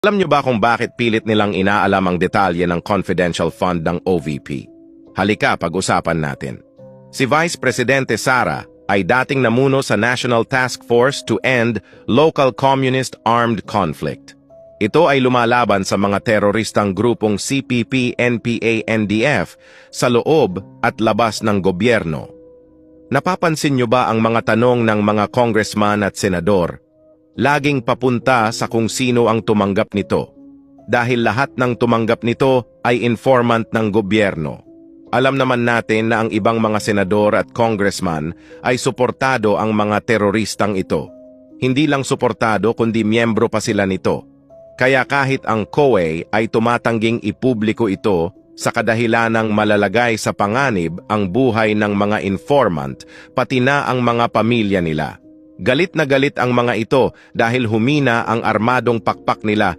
Alam niyo ba kung bakit pilit nilang inaalam ang detalye ng confidential fund ng OVP? Halika, pag-usapan natin. Si Vice Presidente Sara ay dating namuno sa National Task Force to End Local Communist Armed Conflict. Ito ay lumalaban sa mga teroristang grupong CPP, NPA, NDF sa loob at labas ng gobyerno. Napapansin niyo ba ang mga tanong ng mga congressman at senador? Laging papunta sa kung sino ang tumanggap nito. Dahil lahat ng tumanggap nito ay informant ng gobyerno. Alam naman natin na ang ibang mga senador at congressman ay suportado ang mga teroristang ito. Hindi lang suportado kundi miyembro pa sila nito. Kaya kahit ang COA ay tumatangging ipubliko ito sa kadahilanang malalagay sa panganib ang buhay ng mga informant pati na ang mga pamilya nila. Galit na galit ang mga ito dahil humina ang armadong pakpak nila